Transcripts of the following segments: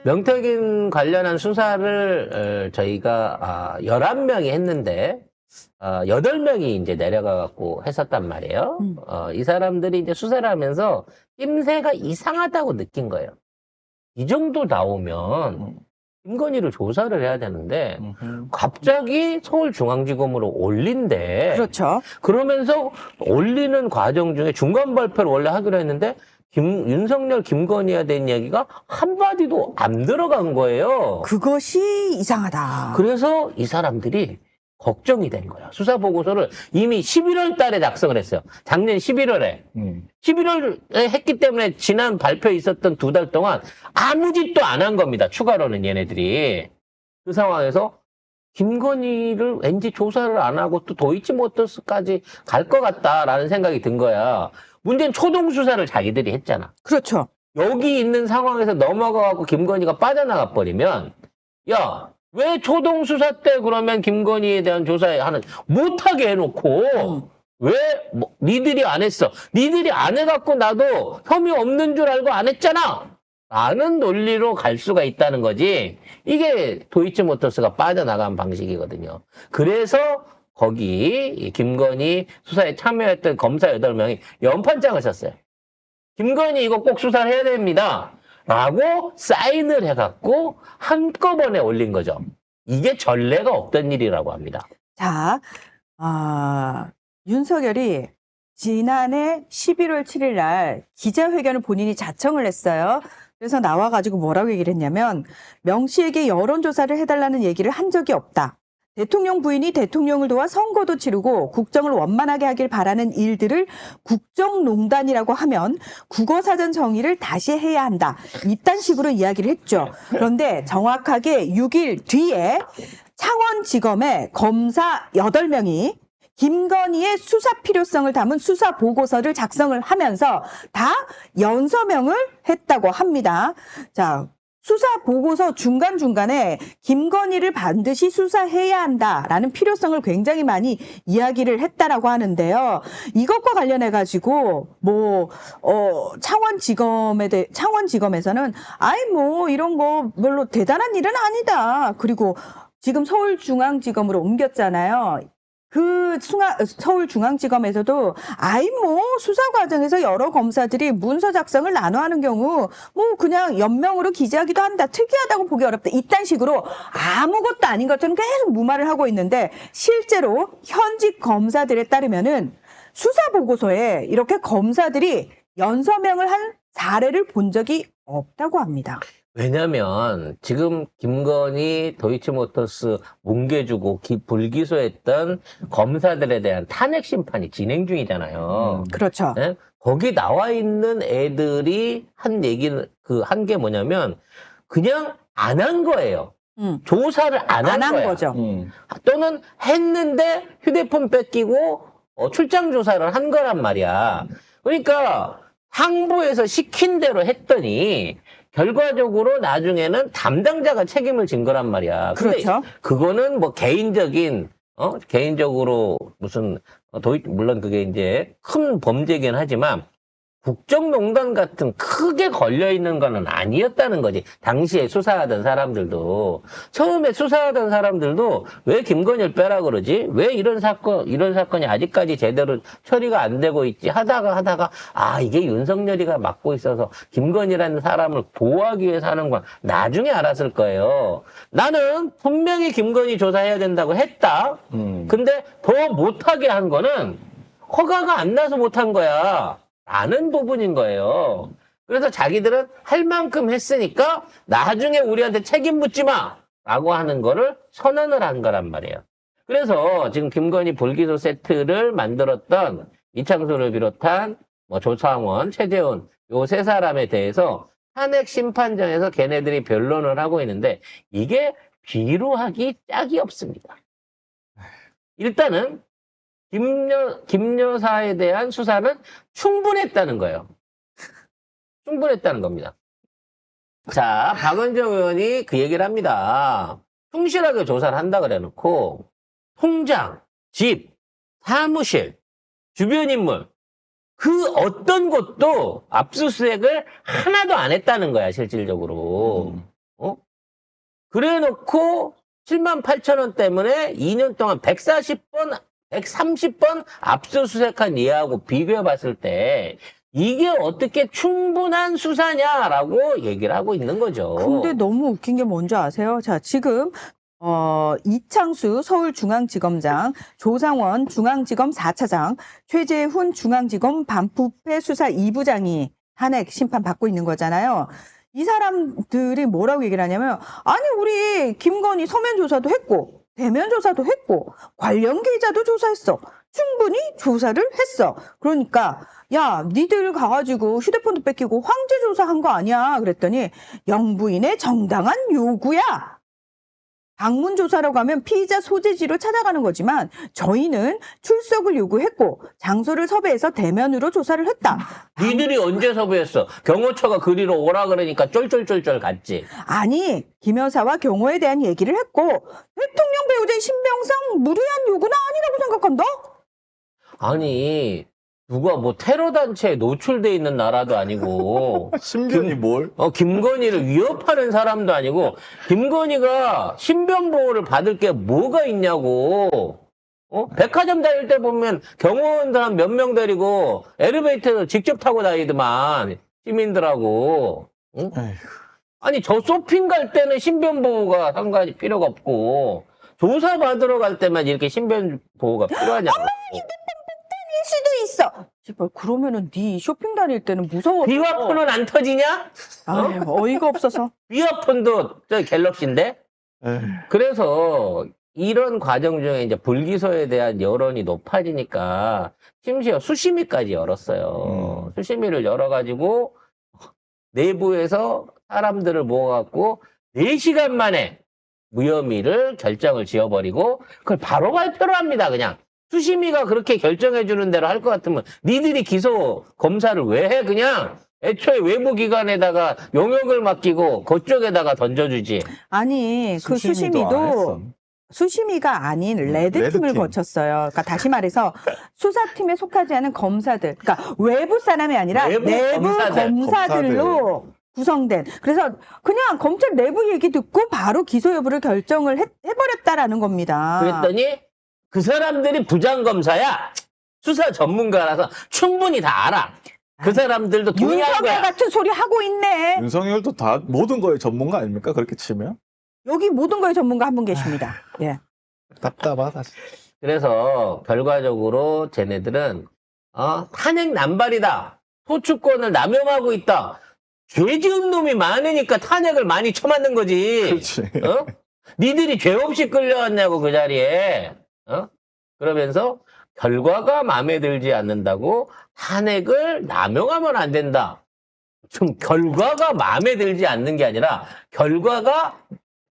명태균 관련한 수사를 저희가 11명이 했는데 8명이 이제 내려가갖고 했었단 말이에요. 이 사람들이 이제 수사를 하면서 낌새가 이상하다고 느낀 거예요. 이 정도 나오면 김건희를 조사를 해야 되는데 갑자기 서울중앙지검으로 올린대. 그렇죠. 그러면서 올리는 과정 중에 중간 발표를 원래 하기로 했는데 윤석열, 김건희에 대한 이야기가 한마디도 안 들어간 거예요. 그것이 이상하다. 그래서 이 사람들이 걱정이 된 거야. 수사 보고서를 이미 11월 달에 작성을 했어요. 작년 11월에. 11월에 했기 때문에 지난 발표에 있었던 2달 동안 아무 짓도 안 한 겁니다. 추가로는 얘네들이. 그 상황에서 김건희를 왠지 조사를 안 하고 또 도이치모터스까지 갈 것 같다라는 생각이 든 거야. 문제는 초동 수사를 자기들이 했잖아. 그렇죠. 여기 있는 상황에서 넘어가갖고 김건희가 빠져나가 버리면, 야, 왜 초동 수사 때 그러면 김건희에 대한 조사에 못하게 해놓고, 왜, 니들이 안 했어? 니들이 안 해갖고 나도 혐의 없는 줄 알고 안 했잖아! 라는 논리로 갈 수가 있다는 거지. 이게 도이치모터스가 빠져나간 방식이거든요. 그래서 거기 김건희 수사에 참여했던 검사 8명이 연판장을 썼어요. 김건희 이거 꼭 수사를 해야 됩니다. 라고 사인을 해갖고 한꺼번에 올린 거죠. 이게 전례가 없던 일이라고 합니다. 자, 윤석열이 지난해 11월 7일 날 기자회견을 본인이 자청을 했어요. 그래서 나와가지고 뭐라고 얘기를 했냐면 명 씨에게 여론조사를 해달라는 얘기를 한 적이 없다. 대통령 부인이 대통령을 도와 선거도 치르고 국정을 원만하게 하길 바라는 일들을 국정농단이라고 하면 국어사전 정의를 다시 해야 한다. 이딴 식으로 이야기를 했죠. 그런데 정확하게 6일 뒤에 창원지검의 검사 8명이 김건희의 수사 필요성을 담은 수사 보고서를 작성을 하면서 다 연서명을 했다고 합니다. 자, 수사 보고서 중간중간에 김건희를 반드시 수사해야 한다라는 필요성을 굉장히 많이 이야기를 했다라고 하는데요. 이것과 관련해 가지고 창원지검에서는 이런 거 별로 대단한 일은 아니다. 그리고 지금 서울중앙지검으로 옮겼잖아요. 그 서울중앙지검에서도 수사 과정에서 여러 검사들이 문서 작성을 나눠 하는 경우 그냥 연명으로 기재하기도 한다. 특이하다고 보기 어렵다. 이딴 식으로 아무것도 아닌 것처럼 계속 무마를 하고 있는데 실제로 현직 검사들에 따르면은 수사 보고서에 이렇게 검사들이 연서명을 한 사례를 본 적이 없다고 합니다. 왜냐면 지금 김건희 도이치모터스 뭉개주고 불기소했던 검사들에 대한 탄핵 심판이 진행 중이잖아요. 그렇죠. 네? 거기 나와 있는 애들이 한 얘기는 한 게 뭐냐면 그냥 안 한 거예요. 조사를 안 한 거야. 거죠. 또는 했는데 휴대폰 뺏기고 출장 조사를 한 거란 말이야. 그러니까 항부에서 시킨 대로 했더니 결과적으로 나중에는 담당자가 책임을 진 거란 말이야. 근데 그렇죠. 그거는 개인적으로 물론 그게 이제 큰 범죄긴 하지만 국정농단 같은 크게 걸려있는 거는 아니었다는 거지. 당시에 수사하던 사람들도. 처음에 수사하던 사람들도 왜 김건희를 빼라 그러지? 왜 이런 사건이 아직까지 제대로 처리가 안 되고 있지? 하다가, 이게 윤석열이가 맡고 있어서 김건희라는 사람을 보호하기 위해서 하는 건 나중에 알았을 거예요. 나는 분명히 김건희 조사해야 된다고 했다. 근데 더 못하게 한 거는 허가가 안 나서 못한 거야. 라는 부분인 거예요. 그래서 자기들은 할 만큼 했으니까 나중에 우리한테 책임 묻지 마! 라고 하는 거를 선언을 한 거란 말이에요. 그래서 지금 김건희 불기소 세트를 만들었던 이창수를 비롯한 조상원, 최재훈 요 3사람에 대해서 탄핵 심판정에서 걔네들이 변론을 하고 있는데 이게 비루하기 짝이 없습니다. 일단은 김 여사에 대한 수사는 충분했다는 거예요. 충분했다는 겁니다. 자, 박은정 의원이 그 얘기를 합니다. 충실하게 조사를 한다 그래 놓고 통장, 집, 사무실, 주변 인물 그 어떤 것도 압수수색을 하나도 안 했다는 거야, 실질적으로. 그래 놓고 7만 8천 원 때문에 2년 동안 140번, 130번 압수수색한 예하고 비교해 봤을 때 이게 어떻게 충분한 수사냐라고 얘기를 하고 있는 거죠. 근데 너무 웃긴 게 뭔지 아세요? 자, 지금 이창수 서울중앙지검장, 조상원 중앙지검 4차장, 최재훈 중앙지검 반부패 수사 2부장이 탄핵 심판 받고 있는 거잖아요. 이 사람들이 뭐라고 얘기를 하냐면, 아니 우리 김건희 서면 조사도 했고 대면 조사도 했고 관련 계좌도 조사했어. 충분히 조사를 했어. 그러니까 야, 니들 가가지고 휴대폰도 뺏기고 황제 조사한 거 아니야? 그랬더니 영부인의 정당한 요구야. 방문 조사라고 하면 피의자 소재지로 찾아가는 거지만 저희는 출석을 요구했고 장소를 섭외해서 대면으로 조사를 했다. 니들이 언제 섭외했어? 경호처가 그리로 오라 그러니까 쫄쫄쫄쫄 갔지. 아니, 김 여사와 경호에 대한 얘기를 했고 대통령 배우자인 신병상 무리한 요구는 아니라고 생각한다. 아니 누가 뭐 테러 단체에 노출돼 있는 나라도 아니고 신변이 뭘? 김건희를 위협하는 사람도 아니고 김건희가 신변 보호를 받을 게 뭐가 있냐고. 백화점 다닐 때 보면 경호원들 한 몇 명 데리고 엘리베이터를 직접 타고 다니더만 시민들하고. 응? 에휴. 아니 저 쇼핑 갈 때는 신변 보호가 상관이 필요가 없고 조사 받으러 갈 때만 이렇게 신변 보호가 필요하냐고. 수도 있어. 제발 그러면은 네 쇼핑 다닐 때는 무서워. 비화폰은 안 터지냐? 아유, 어이가 없어서. 비화폰도 저 갤럭시인데? 에휴. 그래서 이런 과정 중에 이제 불기소에 대한 여론이 높아지니까 심지어 수심위까지 열었어요. 수심위를 열어가지고 내부에서 사람들을 모아갖고 4시간 만에 무혐의를 결정을 지어버리고 그걸 바로 발표를 합니다. 그냥. 수심위가 그렇게 결정해주는 대로 할 것 같으면 니들이 기소 검사를 왜 해? 그냥 애초에 외부 기관에다가 용역을 맡기고 그쪽에다가 던져주지. 아니, 그 수심위도 안 했어. 수심위도 수심위가 아닌 레드팀을 레드팀. 거쳤어요. 그러니까 다시 말해서 수사팀에 속하지 않은 검사들, 그러니까 외부 사람이 아니라 내부 내부 검사들. 검사들로 구성된. 그래서 그냥 검찰 내부 얘기 듣고 바로 기소 여부를 결정을 해버렸다라는 겁니다. 그랬더니 그 사람들이 부장검사야. 수사 전문가라서 충분히 다 알아. 그 사람들도 동의한 윤석열 거야. 같은 소리 하고 있네. 윤석열도 다 모든 거에 전문가 아닙니까? 그렇게 치면 여기 모든 거에 전문가 한 분 계십니다. 예. 답답하다. 그래서 결과적으로 쟤네들은 탄핵 남발이다. 소추권을 남용하고 있다. 죄 지은 놈이 많으니까 탄핵을 많이 쳐맞는 거지. 그렇지. 니들이 죄 없이 끌려왔냐고 그 자리에. 그러면서 결과가 마음에 들지 않는다고 탄핵을 남용하면 안 된다. 좀 결과가 마음에 들지 않는 게 아니라 결과가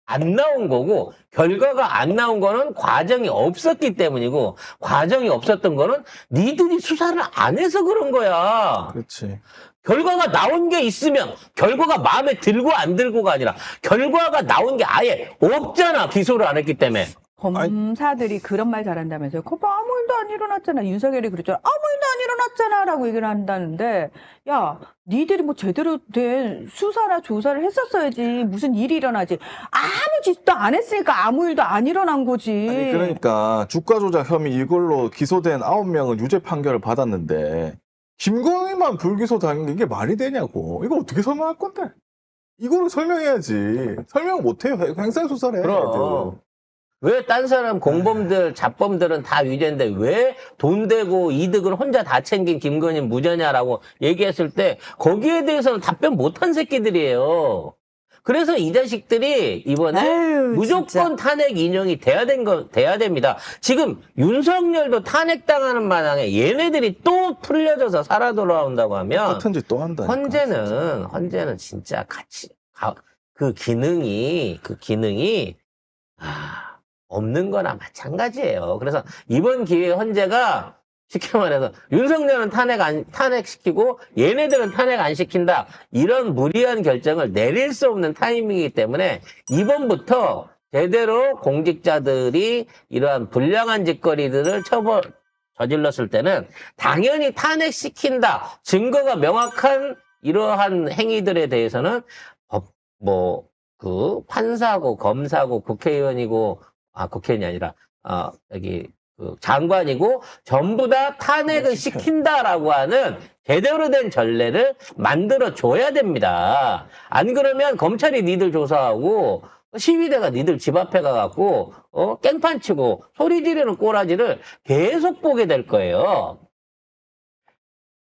안 나온 거고 결과가 안 나온 거는 과정이 없었기 때문이고 과정이 없었던 거는 니들이 수사를 안 해서 그런 거야. 그렇지. 결과가 나온 게 있으면 결과가 마음에 들고 안 들고가 아니라 결과가 나온 게 아예 없잖아. 기소를 안 했기 때문에. 검사들이 그런 말 잘한다면서요. 거봐, 아무 일도 안 일어났잖아. 윤석열이 그랬잖아. 아무 일도 안 일어났잖아. 라고 얘기를 한다는데, 야, 니들이 뭐 제대로 된 수사나 조사를 했었어야지. 무슨 일이 일어나지. 아무 짓도 안 했으니까 아무 일도 안 일어난 거지. 아니 그러니까 주가 조작 혐의 이걸로 기소된 9명은 유죄 판결을 받았는데 김건희만 불기소 당한 게 이게 말이 되냐고. 이거 어떻게 설명할 건데? 이거를 설명해야지. 설명 못해요. 행상 수사를 해. 그럼. 왜 딴 사람 공범들, 잡범들은 다 유죄인데 왜 돈 되고 이득을 혼자 다 챙긴 김건희 무죄냐라고 얘기했을 때 거기에 대해서는 답변 못한 새끼들이에요. 그래서 이 자식들이 이번에 아유, 무조건 진짜. 탄핵 인용이 돼야 됩니다. 지금 윤석열도 탄핵당하는 마당에 얘네들이 또 풀려져서 살아 돌아온다고 하면 같은 짓 또 한다. 헌재는 진짜 그 기능이 없는 거나 마찬가지예요. 그래서 이번 기회에 헌재가 쉽게 말해서 윤석열은 탄핵시키고 얘네들은 탄핵 안 시킨다. 이런 무리한 결정을 내릴 수 없는 타이밍이기 때문에 이번부터 제대로 공직자들이 이러한 불량한 짓거리들을 저질렀을 때는 당연히 탄핵시킨다. 증거가 명확한 이러한 행위들에 대해서는 그 판사고 검사고 국회의원이고 국회의원이 아니라 여기 그 장관이고 전부 다 탄핵을 시킨다라고 하는 제대로 된 전례를 만들어 줘야 됩니다. 안 그러면 검찰이 니들 조사하고 시위대가 니들 집 앞에 가갖고 깽판 치고 소리 지르는 꼬라지를 계속 보게 될 거예요.